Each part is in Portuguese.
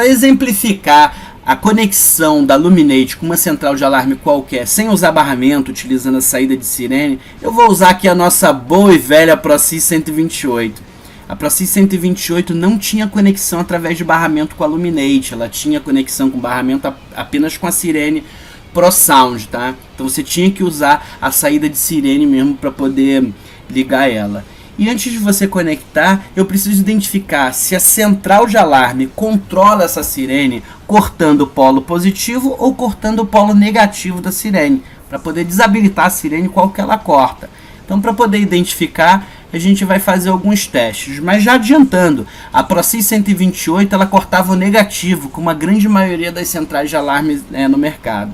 para exemplificar a conexão da Luminate com uma central de alarme qualquer, sem usar barramento, utilizando a saída de sirene, eu vou usar aqui a nossa boa e velha ProSys 128. A ProSys 128 não tinha conexão através de barramento com a Luminate, ela tinha conexão com barramento apenas com a sirene ProSound, tá? Então você tinha que usar a saída de sirene mesmo para poder ligar ela. E antes de você conectar, eu preciso identificar se a central de alarme controla essa sirene cortando o polo positivo ou cortando o polo negativo da sirene, para poder desabilitar a sirene qual que ela corta. Então, para poder identificar, a gente vai fazer alguns testes. Mas já adiantando, a ProSys 128 ela cortava o negativo, como a grande maioria das centrais de alarme no mercado.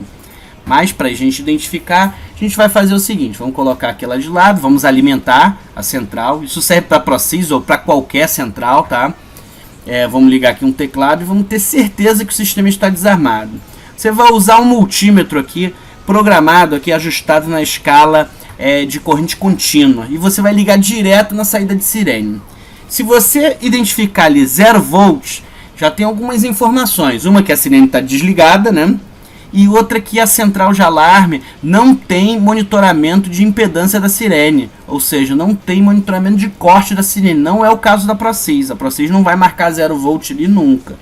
Mas para a gente identificar, a gente vai fazer o seguinte, vamos colocar aquela de lado, vamos alimentar a central, isso serve para ProSys ou para qualquer central, tá? Vamos ligar aqui um teclado e vamos ter certeza que o sistema está desarmado. Você vai usar um multímetro aqui, programado aqui, ajustado na escala de corrente contínua, e você vai ligar direto na saída de sirene. Se você identificar ali 0 volts, já tem algumas informações, uma que a sirene está desligada, né? E outra que a central de alarme não tem monitoramento de impedância da sirene, ou seja, não tem monitoramento de corte da sirene. Não é o caso da ProSys, a ProSys não vai marcar 0 volt ali nunca.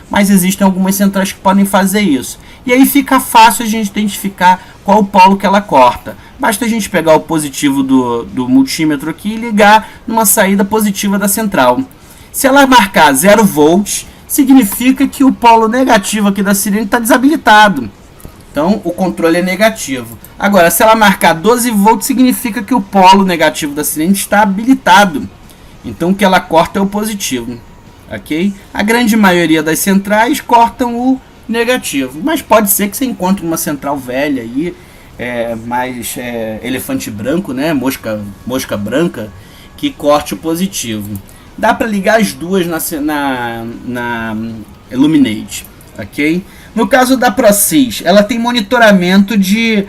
Mas existem algumas centrais que podem fazer isso. E aí fica fácil a gente identificar qual o polo que ela corta. Basta a gente pegar o positivo do multímetro aqui e ligar numa saída positiva da central. Se ela marcar 0 volts, significa que o polo negativo aqui da sirene está desabilitado. Então, o controle é negativo. Agora, se ela marcar 12 volts, significa que o polo negativo da sirene está habilitado. Então, o que ela corta é o positivo. Ok? A grande maioria das centrais cortam o negativo. Mas pode ser que você encontre uma central velha aí, mais elefante branco, né? Mosca branca, que corte o positivo. Dá para ligar as duas na Luminate, ok? No caso da ProSys, ela tem monitoramento de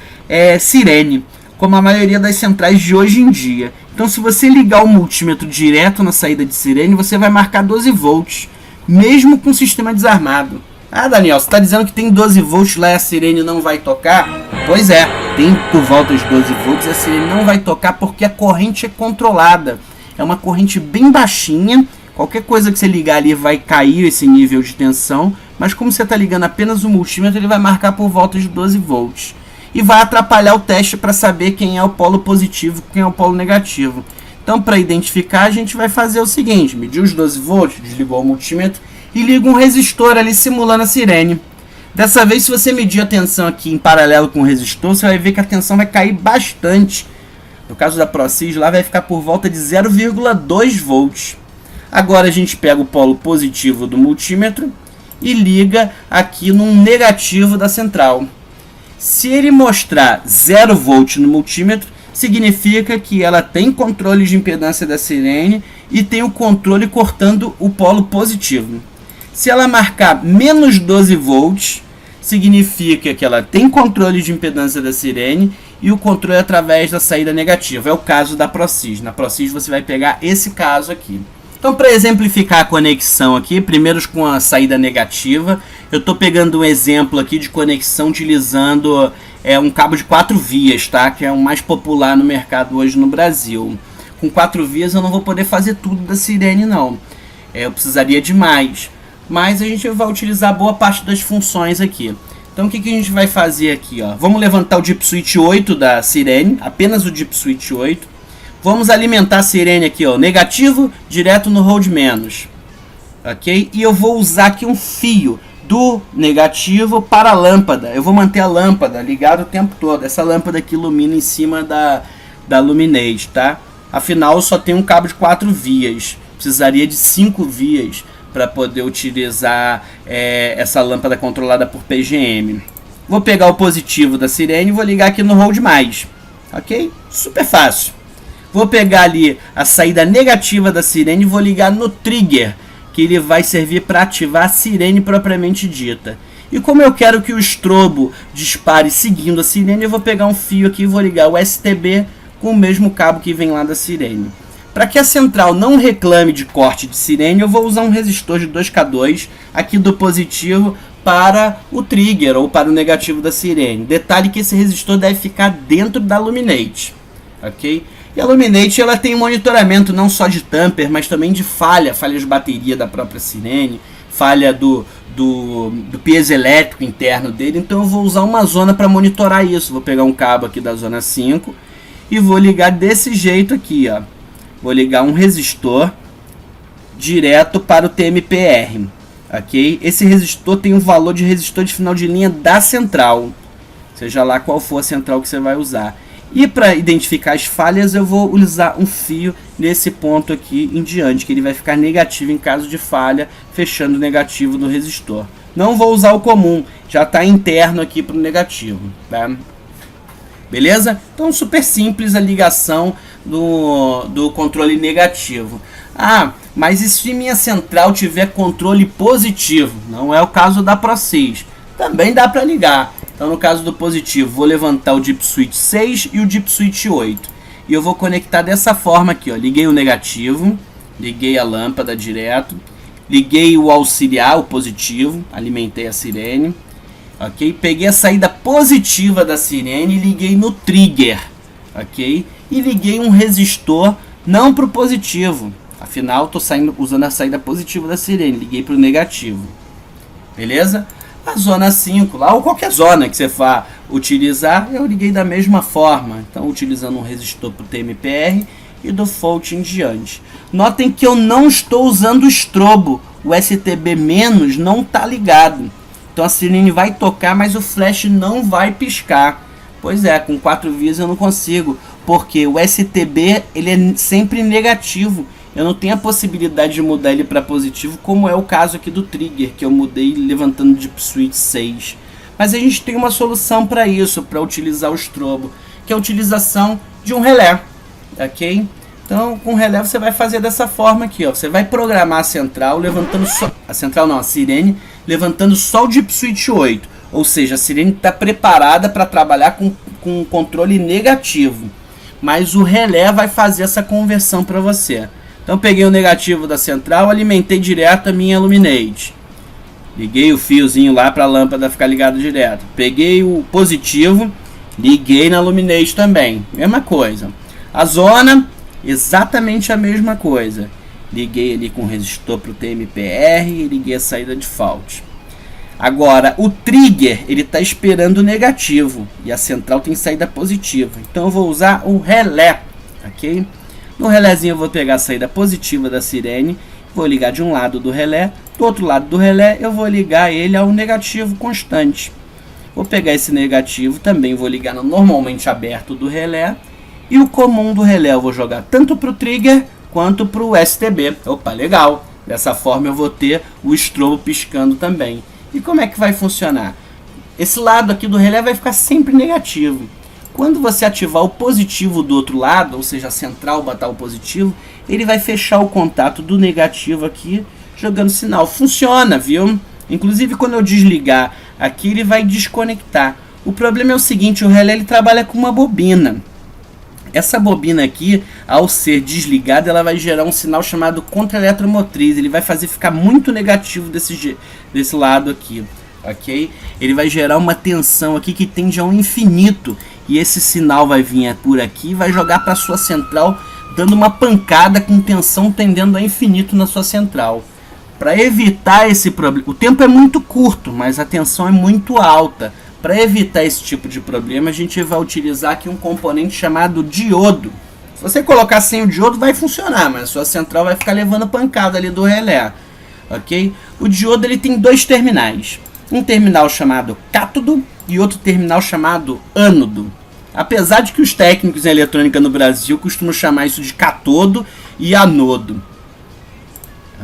sirene, como a maioria das centrais de hoje em dia. Então, se você ligar o multímetro direto na saída de sirene, você vai marcar 12 volts, mesmo com o sistema desarmado. Ah, Daniel, você está dizendo que tem 12 volts lá e a sirene não vai tocar? Pois é, tem por volta dos 12 volts, a sirene não vai tocar porque a corrente é controlada. É uma corrente bem baixinha, qualquer coisa que você ligar ali vai cair esse nível de tensão, mas como você está ligando apenas o multímetro, ele vai marcar por volta de 12 volts. E vai atrapalhar o teste para saber quem é o polo positivo e quem é o polo negativo. Então, para identificar, a gente vai fazer o seguinte, medir os 12 volts, desligou o multímetro e liga um resistor ali simulando a sirene. Dessa vez, se você medir a tensão aqui em paralelo com o resistor, você vai ver que a tensão vai cair bastante. No caso da ProSys, lá vai ficar por volta de 0,2 volts. Agora a gente pega o polo positivo do multímetro e liga aqui no negativo da central. Se ele mostrar 0 volt no multímetro, significa que ela tem controle de impedância da sirene e tem o controle cortando o polo positivo. Se ela marcar menos 12 volts, significa que ela tem controle de impedância da sirene e o controle é através da saída negativa. É o caso da ProSys. Na ProSys você vai pegar esse caso aqui. Então, para exemplificar a conexão aqui, primeiro com a saída negativa, eu estou pegando um exemplo aqui de conexão utilizando um cabo de 4 vias, tá? Que é o mais popular no mercado hoje no Brasil. Com 4 vias eu não vou poder fazer tudo da sirene, não. Eu precisaria de mais. Mas a gente vai utilizar boa parte das funções aqui. Então, o que a gente vai fazer aqui? Ó? Vamos levantar o dip switch 8 da sirene, apenas o dip switch 8. Vamos alimentar a sirene aqui, ó, negativo, direto no hold menos. Ok? E eu vou usar aqui um fio do negativo para a lâmpada. Eu vou manter a lâmpada ligada o tempo todo. Essa lâmpada aqui ilumina em cima da Luminate, tá? Afinal, só tem um cabo de 4 vias. Precisaria de 5 vias para poder utilizar essa lâmpada controlada por PGM. Vou pegar o positivo da sirene e vou ligar aqui no hold mais. Ok? Super fácil. Vou pegar ali a saída negativa da sirene e vou ligar no trigger, que ele vai servir para ativar a sirene propriamente dita. E como eu quero que o estrobo dispare seguindo a sirene, eu vou pegar um fio aqui e vou ligar o STB com o mesmo cabo que vem lá da sirene. Para que a central não reclame de corte de sirene, eu vou usar um resistor de 2K2 aqui do positivo para o trigger ou para o negativo da sirene. Detalhe que esse resistor deve ficar dentro da Luminate, ok? E a Luminate ela tem um monitoramento não só de tamper, mas também de falha de bateria da própria sirene, falha do piezoelétrico interno dele. Então eu vou usar uma zona para monitorar isso. Vou pegar um cabo aqui da zona 5 e vou ligar desse jeito aqui, ó. Vou ligar um resistor direto para o TMPR, ok? Esse resistor tem um valor de resistor de final de linha da central, seja lá qual for a central que você vai usar. E para identificar as falhas, eu vou usar um fio nesse ponto aqui em diante, que ele vai ficar negativo em caso de falha, fechando o negativo do resistor. Não vou usar o comum, já está interno aqui para o negativo, tá? Beleza? Então, super simples a ligação do controle negativo. Ah, mas e se minha central tiver controle positivo? Não é o caso da ProSys. Também dá para ligar. Então, no caso do positivo, vou levantar o Deep Switch 6 e o Deep Switch 8. E eu vou conectar dessa forma aqui, ó. Liguei o negativo, liguei a lâmpada direto, liguei o auxiliar, o positivo, alimentei a sirene. Ok? Peguei a saída positiva da sirene e liguei no trigger, ok? E liguei um resistor não para o positivo, afinal estou usando a saída positiva da sirene, liguei para o negativo, beleza? A zona 5 lá, ou qualquer zona que você vá utilizar, eu liguei da mesma forma, então utilizando um resistor para o TMPR e do fault em diante. Notem que eu não estou usando o estrobo, o STB- não está ligado. Então a sirene vai tocar, mas o flash não vai piscar. Pois é, com 4 vias eu não consigo, porque o STB ele é sempre negativo. Eu não tenho a possibilidade de mudar ele para positivo, como é o caso aqui do trigger, que eu mudei levantando de Deep Switch 6. Mas a gente tem uma solução para isso, para utilizar o estrobo, que é a utilização de um relé, ok? Então, com o relé você vai fazer dessa forma aqui, ó. Você vai programar a central levantando só... a sirene, levantando só o Deep Switch 8. Ou seja, a sirene está preparada para trabalhar com controle negativo. Mas o relé vai fazer essa conversão para você. Então, peguei o negativo da central, alimentei direto a minha Luminate. Liguei o fiozinho lá para a lâmpada ficar ligado direto. Peguei o positivo, liguei na Luminate também. Mesma coisa. A zona... exatamente a mesma coisa. Liguei ali com o resistor para o TMPR e liguei a saída de fault. Agora, o trigger, ele está esperando o negativo e a central tem saída positiva. Então eu vou usar o relé, ok? No relézinho eu vou pegar a saída positiva da sirene, vou ligar de um lado do relé, do outro lado do relé eu vou ligar ele ao negativo constante. Vou pegar esse negativo, também vou ligar no normalmente aberto do relé. E o comum do relé eu vou jogar tanto para o trigger quanto para o STB. Opa, legal! Dessa forma eu vou ter o estrobo piscando também. E como é que vai funcionar? Esse lado aqui do relé vai ficar sempre negativo. Quando você ativar o positivo do outro lado, ou seja, a central botar o positivo, ele vai fechar o contato do negativo aqui, jogando sinal. Funciona, viu? Inclusive quando eu desligar aqui, ele vai desconectar. O problema é o seguinte, o relé ele trabalha com uma bobina. Essa bobina aqui, ao ser desligada, ela vai gerar um sinal chamado contra-eletromotriz. Ele vai fazer ficar muito negativo desse lado aqui, ok? Ele vai gerar uma tensão aqui que tende ao infinito. E esse sinal vai vir por aqui e vai jogar para a sua central, dando uma pancada com tensão tendendo a infinito na sua central. Para evitar esse problema, o tempo é muito curto, mas a tensão é muito alta. Para evitar esse tipo de problema, a gente vai utilizar aqui um componente chamado diodo. Se você colocar sem o diodo, vai funcionar, mas a sua central vai ficar levando pancada ali do relé, ok? O diodo ele tem dois terminais. Um terminal chamado cátodo e outro terminal chamado ânodo. Apesar de que os técnicos em eletrônica no Brasil costumam chamar isso de catodo e anodo.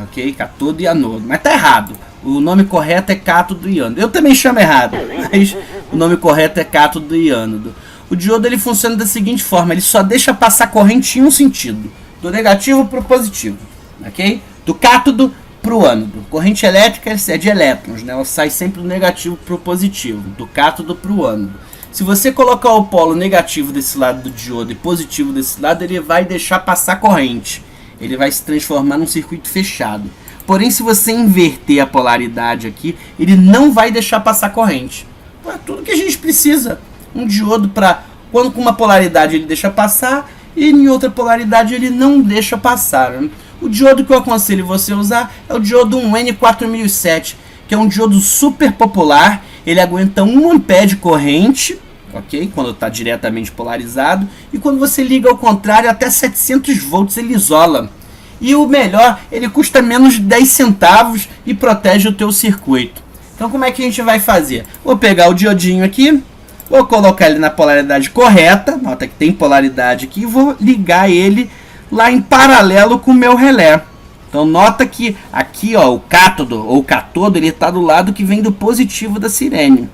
Ok? Catodo e anodo. Mas tá errado. O nome correto é cátodo e ânodo. Eu também chamo errado, mas o nome correto é cátodo e ânodo. O diodo ele funciona da seguinte forma, ele só deixa passar corrente em um sentido, do negativo para o positivo, ok? Do cátodo para o ânodo. Corrente elétrica é de elétrons, né? Ela sai sempre do negativo para o positivo, do cátodo para o ânodo. Se você colocar o polo negativo desse lado do diodo e positivo desse lado, ele vai deixar passar corrente. Ele vai se transformar num circuito fechado. Porém, se você inverter a polaridade aqui, ele não vai deixar passar corrente. Então, é tudo que a gente precisa. Um diodo para quando com uma polaridade ele deixa passar e em outra polaridade ele não deixa passar. Né? O diodo que eu aconselho você usar é o diodo 1N4007, que é um diodo super popular. Ele aguenta 1 ampere de corrente, ok? Quando está diretamente polarizado. E quando você liga ao contrário, até 700 volts ele isola. E o melhor, ele custa menos de 10 centavos e protege o teu circuito. Então como é que a gente vai fazer? Vou pegar o diodinho aqui, vou colocar ele na polaridade correta, nota que tem polaridade aqui, e vou ligar ele lá em paralelo com o meu relé. Então nota que aqui ó, o cátodo ou catodo ele está do lado que vem do positivo da sirene,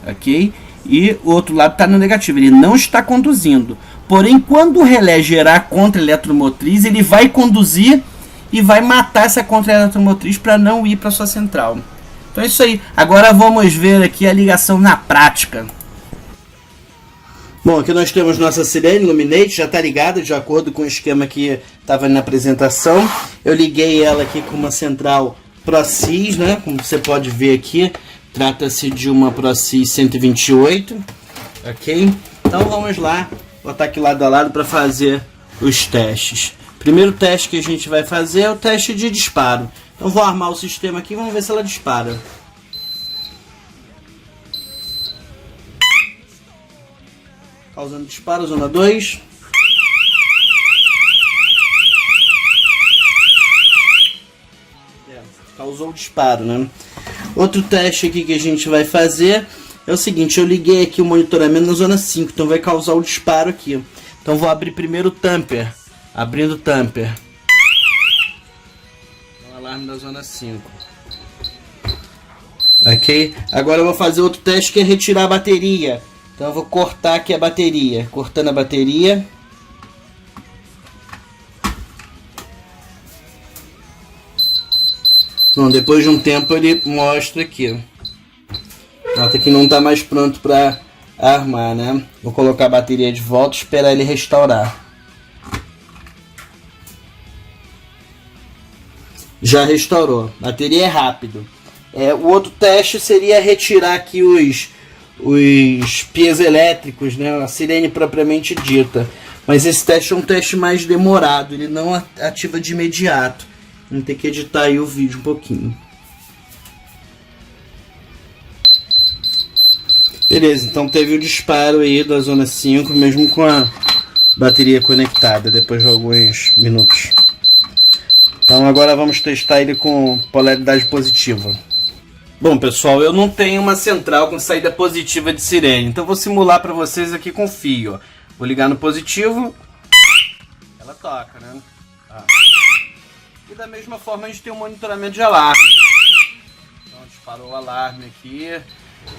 ok? E o outro lado está no negativo, ele não está conduzindo. Porém, quando o relé gerar contra-eletromotriz, ele vai conduzir e vai matar essa contra-eletromotriz para não ir para sua central. Então é isso aí. Agora vamos ver aqui a ligação na prática. Bom, aqui nós temos nossa sirene Luminate, já está ligada de acordo com o esquema que estava na apresentação. Eu liguei ela aqui com uma central ProSys, né? Como você pode ver aqui, trata-se de uma ProSys 128, ok? Então vamos lá, botar aqui lado a lado para fazer os testes. Primeiro teste que a gente vai fazer é o teste de disparo. Então vou armar o sistema aqui e vamos ver se ela dispara. Causando disparo, zona 2. Causou o disparo, né? Outro teste aqui que a gente vai fazer é o seguinte, eu liguei aqui o monitoramento na zona 5, então vai causar o disparo aqui. Então vou abrir primeiro o tamper, abrindo o tamper. Então, alarme da zona 5. Ok? Agora eu vou fazer outro teste que é retirar a bateria. Então eu vou cortar aqui a bateria, cortando a bateria. Bom, depois de um tempo ele mostra aqui. Nota que não está mais pronto para armar, né? Vou colocar a bateria de volta e esperar ele restaurar. Já restaurou. Bateria é rápido. O outro teste seria retirar aqui os piezoelétricos, né? A sirene propriamente dita. Mas esse teste é um teste mais demorado. Ele não ativa de imediato. Vamos ter que editar aí o vídeo um pouquinho. Beleza, então teve o disparo aí da zona 5, mesmo com a bateria conectada, depois de alguns minutos. Então agora vamos testar ele com polaridade positiva. Bom pessoal, eu não tenho uma central com saída positiva de sirene, então vou simular para vocês aqui com fio. Vou ligar no positivo, ela toca, né? E da mesma forma a gente tem um monitoramento de alarme. Então disparou o alarme aqui.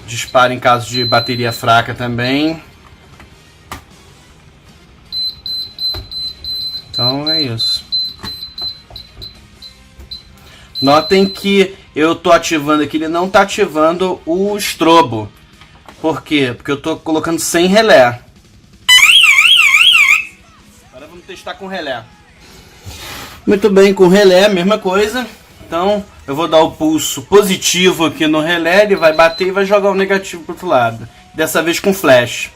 Dispara em caso de bateria fraca também. Então é isso. Notem que eu estou ativando aqui, ele não está ativando o estrobo. Por quê? Porque eu estou colocando sem relé. Agora vamos testar com relé. Muito bem, com relé, mesma coisa. Então eu vou dar o pulso positivo aqui no relé, ele vai bater e vai jogar o negativo para o outro lado. Dessa vez com flash.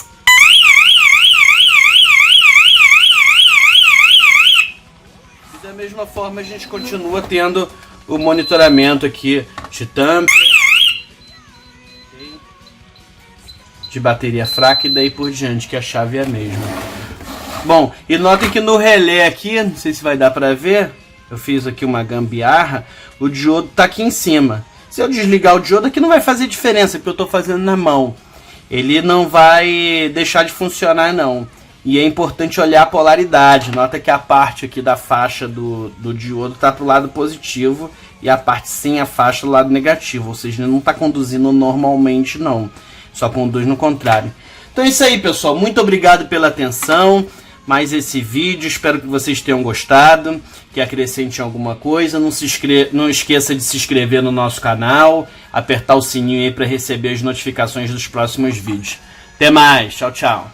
E da mesma forma a gente continua tendo o monitoramento aqui de tamper, de bateria fraca e daí por diante, que a chave é a mesma. Bom, e notem que no relé aqui, não sei se vai dar para ver, eu fiz aqui uma gambiarra, o diodo está aqui em cima. Se eu desligar o diodo aqui não vai fazer diferença, porque eu estou fazendo na mão. Ele não vai deixar de funcionar não. E é importante olhar a polaridade. Nota que a parte aqui da faixa do diodo está para o lado positivo e a parte sem a faixa do lado negativo. Ou seja, ele não está conduzindo normalmente não. Só conduz no contrário. Então é isso aí pessoal. Muito obrigado pela atenção. Mais esse vídeo, espero que vocês tenham gostado, que acrescente alguma coisa. Não esqueça de se inscrever no nosso canal, apertar o sininho aí para receber as notificações dos próximos vídeos. Até mais. Tchau, tchau.